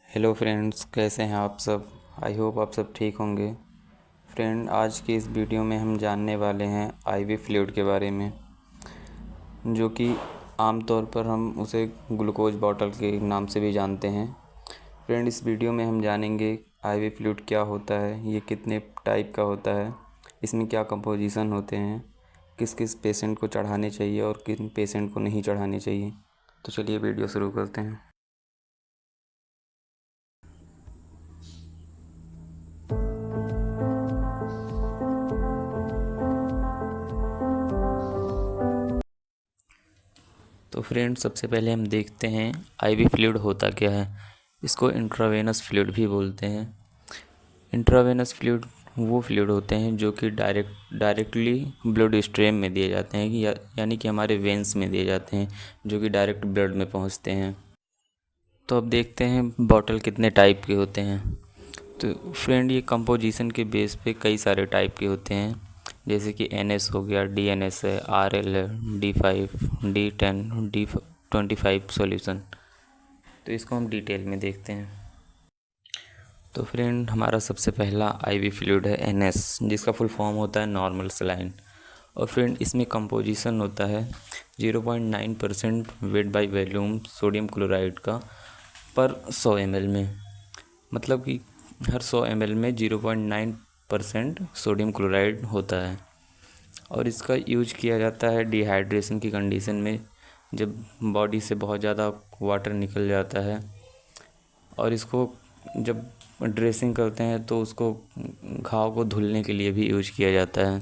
Hello friends, कैसे हैं आप सब। आई होप आप सब ठीक होंगे। फ्रेंड, आज की इस वीडियो में हम जानने वाले हैं आईवी फ्लूइड के बारे में, जो कि आमतौर पर हम उसे ग्लूकोज बॉटल के नाम से भी जानते हैं। फ्रेंड, इस वीडियो में हम जानेंगे आईवी फ्लूइड क्या होता है, ये कितने टाइप का होता है, इसमें क्या कंपोजिशन होते हैं, किस किस पेशेंट को चढ़ाने चाहिए और किन पेशेंट को नहीं चढ़ाने चाहिए। तो चलिए वीडियो शुरू करते हैं। तो फ्रेंड, सबसे पहले हम देखते हैं आईवी फ्लूइड होता क्या है। इसको इंट्रावेनस फ्लूइड भी बोलते हैं। इंट्रावेनस फ्लूइड वो फ्लूइड होते हैं जो कि डायरेक्टली ब्लड स्ट्रीम में दिए जाते हैं, यानी कि हमारे वेंस में दिए जाते हैं, जो कि डायरेक्ट ब्लड में पहुंचते हैं। तो अब देखते हैं बॉटल कितने टाइप के होते हैं। तो फ्रेंड, ये कंपोजिशन के बेस पे कई सारे टाइप के होते हैं, जैसे कि NS हो गया, DNS है, RL है, D5, D10, D25 सॉल्यूशन। तो इसको हम डिटेल में देखते हैं। तो फ्रेंड, हमारा सबसे पहला आईवी फ्लूइड है NS, जिसका फुल फॉर्म होता है नॉर्मल सलाइन। और फ्रेंड, इसमें कंपोजिशन होता है 0.9% weight by volume sodium chloride का पर 100 ml में। मतलब कि हर 100 ml में 0.9% सोडियम क्लोराइड होता है। और इसका यूज किया जाता है डिहाइड्रेशन की कंडीशन में, जब बॉडी से बहुत ज़्यादा वाटर निकल जाता है। और इसको जब ड्रेसिंग करते हैं तो उसको घाव को धुलने के लिए भी यूज किया जाता है।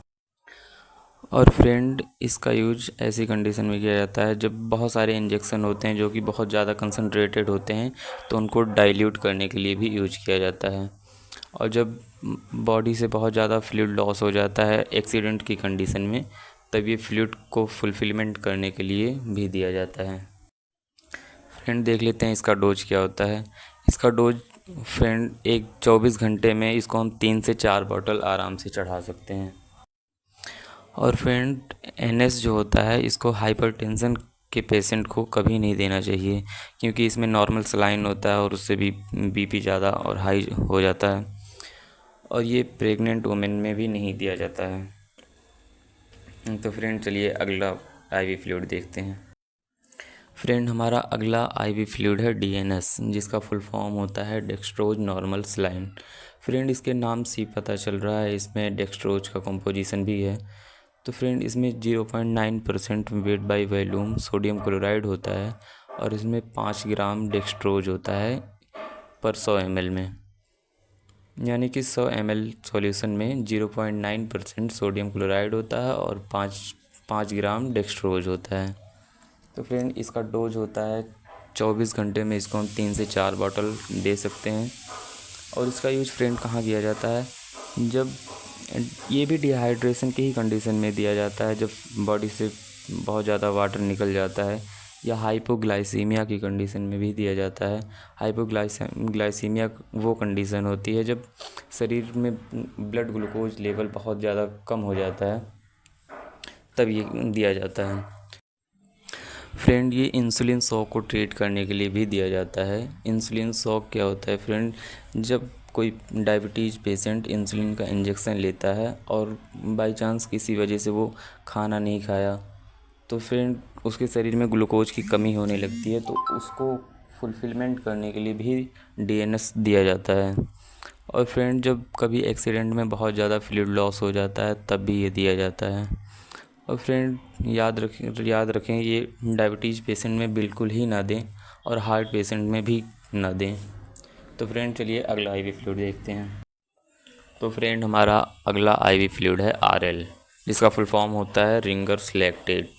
और फ्रेंड, इसका यूज ऐसी कंडीशन में किया जाता है जब बहुत सारे इंजेक्शन होते हैं जो कि बहुत ज़्यादा कंसनट्रेटेड होते हैं, तो उनको डाइल्यूट करने के लिए भी यूज किया जाता है। और जब बॉडी से बहुत ज़्यादा फ्लूइड लॉस हो जाता है एक्सीडेंट की कंडीशन में, तब ये फ्लूइड को फुलफिलमेंट करने के लिए भी दिया जाता है। फ्रेंड, देख लेते हैं इसका डोज क्या होता है। इसका डोज फ्रेंड, एक 24 घंटे में इसको हम 3 से 4 बॉटल आराम से चढ़ा सकते हैं। और फ्रेंड, NS जो होता है, इसको हाइपरटेंशन के पेशेंट को कभी नहीं देना चाहिए, क्योंकि इसमें नॉर्मल सलाइन होता है और उससे भी BP ज़्यादा और हाई हो जाता है। और ये प्रेग्नेंट वुमेन में भी नहीं दिया जाता है। तो फ्रेंड, चलिए अगला आईवी फ्लूइड देखते हैं। फ्रेंड, हमारा अगला आईवी फ्लूइड है DNS, जिसका फुल फॉर्म होता है डेक्सट्रोज नॉर्मल सलाइन। फ्रेंड, इसके नाम से ही पता चल रहा है इसमें डेक्सट्रोज का कंपोजिशन भी है। तो फ्रेंड, इसमें 0.9% weight by volume sodium chloride होता है। और इसमें 5 ग्राम डेक्सट्रोज होता है पर 100 ml में, यानी कि 100 ml सॉल्यूशन में 0.9% सोडियम क्लोराइड होता है और 5 ग्राम डेक्सट्रोज होता है। तो फ्रेंड, इसका डोज होता है 24 घंटे में इसको हम 3 से 4 बॉटल दे सकते हैं। और इसका यूज फ्रेंड कहाँ किया जाता है, जब ये भी डिहाइड्रेशन की ही कंडीशन में दिया जाता है, जब बॉडी से बहुत ज़्यादा वाटर निकल जाता है, या हाइपोग्लाइसीमिया की कंडीशन में भी दिया जाता है। हाइपोग्लाइसीमिया वो कंडीशन होती है जब शरीर में ब्लड ग्लूकोज लेवल बहुत ज़्यादा कम हो जाता है, तब ये दिया जाता है। फ्रेंड, ये इंसुलिन शॉक को ट्रीट करने के लिए भी दिया जाता है। इंसुलिन शॉक क्या होता है फ्रेंड, जब कोई डायबिटीज़ पेशेंट इंसुलिन का इंजेक्शन लेता है और बाय चांस किसी वजह से वो खाना नहीं खाया, तो फ्रेंड उसके शरीर में ग्लूकोज की कमी होने लगती है, तो उसको फुलफिलमेंट करने के लिए भी DNS दिया जाता है। और फ्रेंड, जब कभी एक्सीडेंट में बहुत ज़्यादा फ्लूइड लॉस हो जाता है, तब भी ये दिया जाता है। और फ्रेंड, याद रखें ये डायबिटीज़ पेशेंट में बिल्कुल ही ना दें और हार्ट पेशेंट में भी ना दें। तो फ्रेंड, चलिए अगला आईवी फ्लूइड देखते हैं। तो फ्रेंड, हमारा अगला आईवी फ्लूइड है RL, जिसका फुल फॉर्म होता है रिंगर्स लैक्टेट।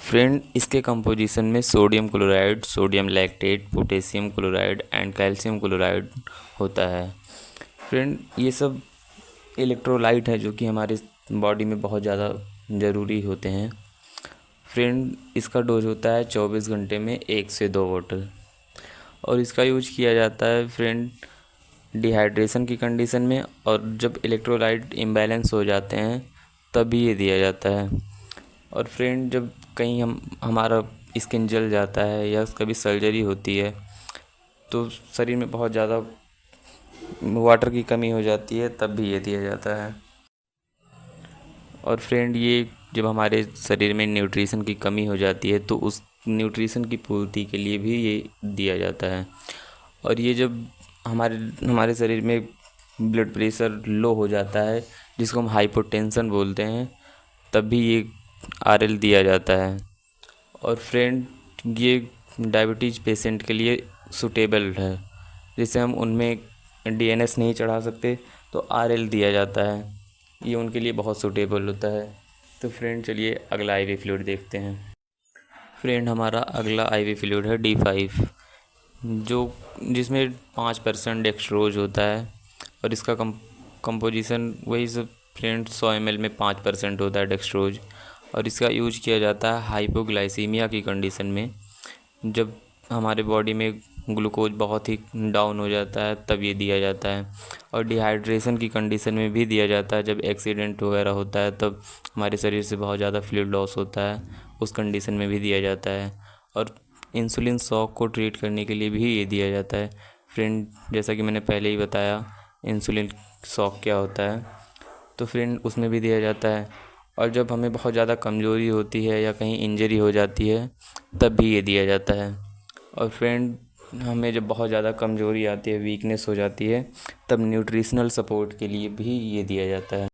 फ्रेंड, इसके कंपोजिशन में sodium chloride, sodium lactate, potassium chloride and calcium chloride होता है। फ्रेंड, ये सब इलेक्ट्रोलाइट है जो कि हमारे बॉडी में बहुत ज़्यादा ज़रूरी होते हैं। फ्रेंड, इसका डोज होता है 24 घंटे में 1 से 2 बोतल। और इसका यूज किया जाता है फ्रेंड डिहाइड्रेशन की कंडीशन में, और जब इलेक्ट्रोलाइट इम्बैलेंस हो जाते हैं तभी ये दिया जाता है। और फ्रेंड, जब कहीं हमारा स्किन जल जाता है या कभी सर्जरी होती है, तो शरीर में बहुत ज़्यादा वाटर की कमी हो जाती है तब भी ये दिया जाता है। और फ्रेंड ये जब हमारे शरीर में न्यूट्रिशन की कमी हो जाती है तो उस न्यूट्रिशन की पूर्ति के लिए भी ये दिया जाता है। और ये जब हमारे हमारे शरीर में ब्लड प्रेशर लो हो जाता है, जिसको हम हाइपोटेंशन बोलते हैं, तब भी ये आरएल दिया जाता है। और फ्रेंड ये डायबिटीज़ पेशेंट के लिए सूटेबल है, जैसे हम उनमें डीएनएस नहीं चढ़ा सकते तो आरएल दिया जाता है, ये उनके लिए बहुत सूटेबल होता है। तो फ्रेंड चलिए अगला आईवी फ्लूइड देखते हैं। फ्रेंड हमारा अगला आईवी फ्लूइड है D5, जो जिसमें 5% डेक्सट्रोज होता है। और इसका कंपोजिशन वही सब फ्रेंड 100 ml में 5% होता है डेक्सट्रोज। और इसका यूज किया जाता है हाइपोग्लाइसीमिया की कंडीशन में, जब हमारे बॉडी में ग्लूकोज बहुत ही डाउन हो जाता है तब ये दिया जाता है। और डिहाइड्रेशन की कंडीशन में भी दिया जाता है, जब एक्सीडेंट वगैरह होता है तब हमारे शरीर से बहुत ज़्यादा फ्लूइड लॉस होता है, उस कंडीशन में भी दिया जाता है। और इंसुलिन शॉक को ट्रीट करने के लिए भी ये दिया जाता है। फ्रेंड जैसा कि मैंने पहले ही बताया इंसुलिन शॉक क्या होता है, तो फ्रेंड उसमें भी दिया जाता है। और जब हमें बहुत ज़्यादा कमज़ोरी होती है या कहीं इंजरी हो जाती है तब भी ये दिया जाता है। और फ्रेंड हमें जब बहुत ज़्यादा कमज़ोरी आती है, वीकनेस हो जाती है, तब न्यूट्रिशनल सपोर्ट के लिए भी ये दिया जाता है।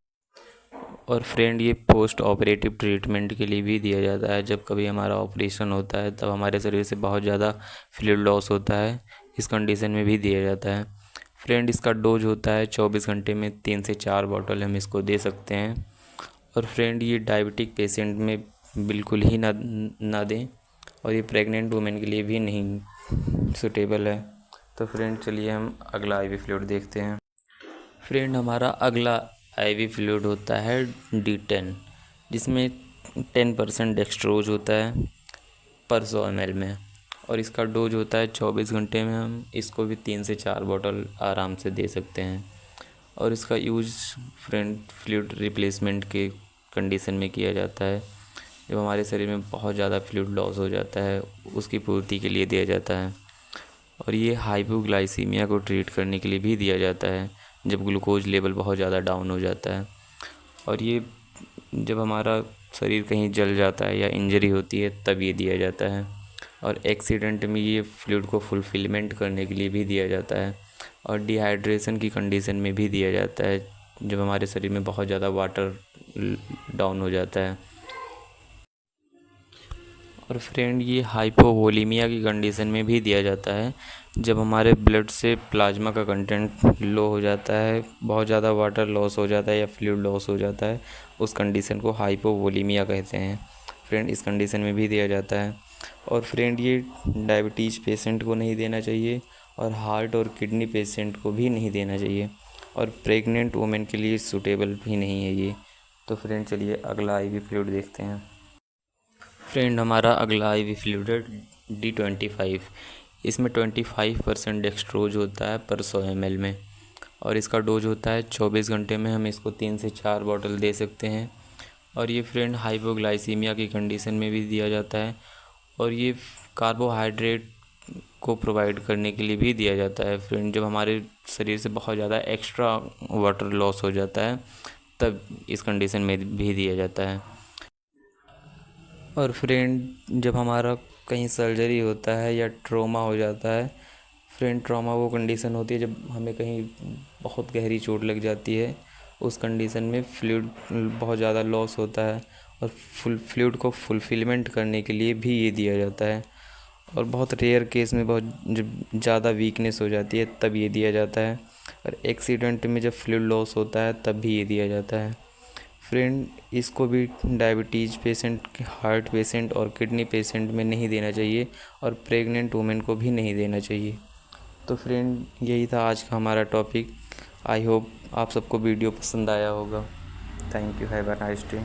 और फ्रेंड ये पोस्ट ऑपरेटिव ट्रीटमेंट के लिए भी दिया जाता है, जब कभी हमारा ऑपरेशन होता है तब हमारे शरीर से बहुत ज़्यादा फ्लूइड लॉस होता है, इस कंडीशन में भी दिया जाता है। फ्रेंड इसका डोज होता है 24 घंटे में 3 से 4 बॉटल हम इसको दे सकते हैं। और फ्रेंड ये डायबिटिक पेशेंट में बिल्कुल ही ना दें, और ये प्रेग्नेंट वुमेन के लिए भी नहीं सूटेबल है। तो फ्रेंड चलिए हम अगला आईवी फ्लूइड देखते हैं। फ्रेंड हमारा अगला आईवी फ्लूइड होता है D10, जिसमें 10% डेक्सट्रोज होता है पर 100 ml में। और इसका डोज होता है 24 घंटे में हम इसको भी 3 से 4 बॉटल आराम से दे सकते हैं। और इसका यूज़ फ्रेंड फ्लूइड रिप्लेसमेंट के कंडीशन में किया जाता है, जब हमारे शरीर में बहुत ज़्यादा फ्लूइड लॉस हो जाता है उसकी पूर्ति के लिए दिया जाता है। और ये हाइपोग्लाइसीमिया को ट्रीट करने के लिए भी दिया जाता है, जब ग्लूकोज लेवल बहुत ज़्यादा डाउन हो जाता है। और ये जब हमारा शरीर कहीं जल जाता है या इंजरी होती है तब ये दिया जाता है। और एक्सीडेंट में ये फ्लूइड को फुलफिलमेंट करने के लिए भी दिया जाता है। और डिहाइड्रेशन की कंडीशन में भी दिया जाता है, जब हमारे शरीर में बहुत ज़्यादा वाटर डाउन हो जाता है। और फ्रेंड ये हाइपोवोलीमिया की कंडीशन में भी दिया जाता है, जब हमारे ब्लड से प्लाज्मा का कंटेंट लो हो जाता है, बहुत ज़्यादा वाटर लॉस हो जाता है या फ्लूइड लॉस हो जाता है, उस कंडीशन को हाइपोवोलीमिया कहते हैं। फ्रेंड इस कंडीशन में भी दिया जाता है। और फ्रेंड ये डायबिटीज़ पेशेंट को नहीं देना चाहिए, और हार्ट और किडनी पेशेंट को भी नहीं देना चाहिए, और प्रेग्नेंट वुमेन के लिए सूटेबल भी नहीं है ये। तो फ्रेंड चलिए अगला आईवी फ्लूइड देखते हैं। फ्रेंड हमारा अगला आईवी फ्लूइड है D25, इसमें 25% डेक्सट्रोज होता है पर 100 ml में। और इसका डोज होता है 24 घंटे में हम इसको 3 से 4 बॉटल दे सकते हैं। और ये फ्रेंड हाइपोग्लाइसीमिया की कंडीशन में भी दिया जाता है, और ये कार्बोहाइड्रेट को प्रोवाइड करने के लिए भी दिया जाता है। फ्रेंड जब हमारे शरीर से बहुत ज़्यादा एक्स्ट्रा वाटर लॉस हो जाता है तब इस कंडीशन में भी दिया जाता है। और फ्रेंड जब हमारा कहीं सर्जरी होता है या ट्रॉमा हो जाता है, फ्रेंड ट्रॉमा वो कंडीशन होती है जब हमें कहीं बहुत गहरी चोट लग जाती है, उस कंडीशन में फ्लूइड बहुत ज़्यादा लॉस होता है, और फ्लूइड को फुलफिलमेंट करने के लिए भी ये दिया जाता है। और बहुत रेयर केस में बहुत जब ज़्यादा वीकनेस हो जाती है तब ये दिया जाता है। और एक्सीडेंट में जब फ्लूइड लॉस होता है तब भी ये दिया जाता है। फ्रेंड इसको भी डायबिटीज़ पेशेंट, हार्ट पेशेंट और किडनी पेशेंट में नहीं देना चाहिए, और प्रेग्नेंट वुमेन को भी नहीं देना चाहिए। तो फ्रेंड यही था आज का हमारा टॉपिक। आई होप आप सबको वीडियो पसंद आया होगा। Thank you, have a nice day.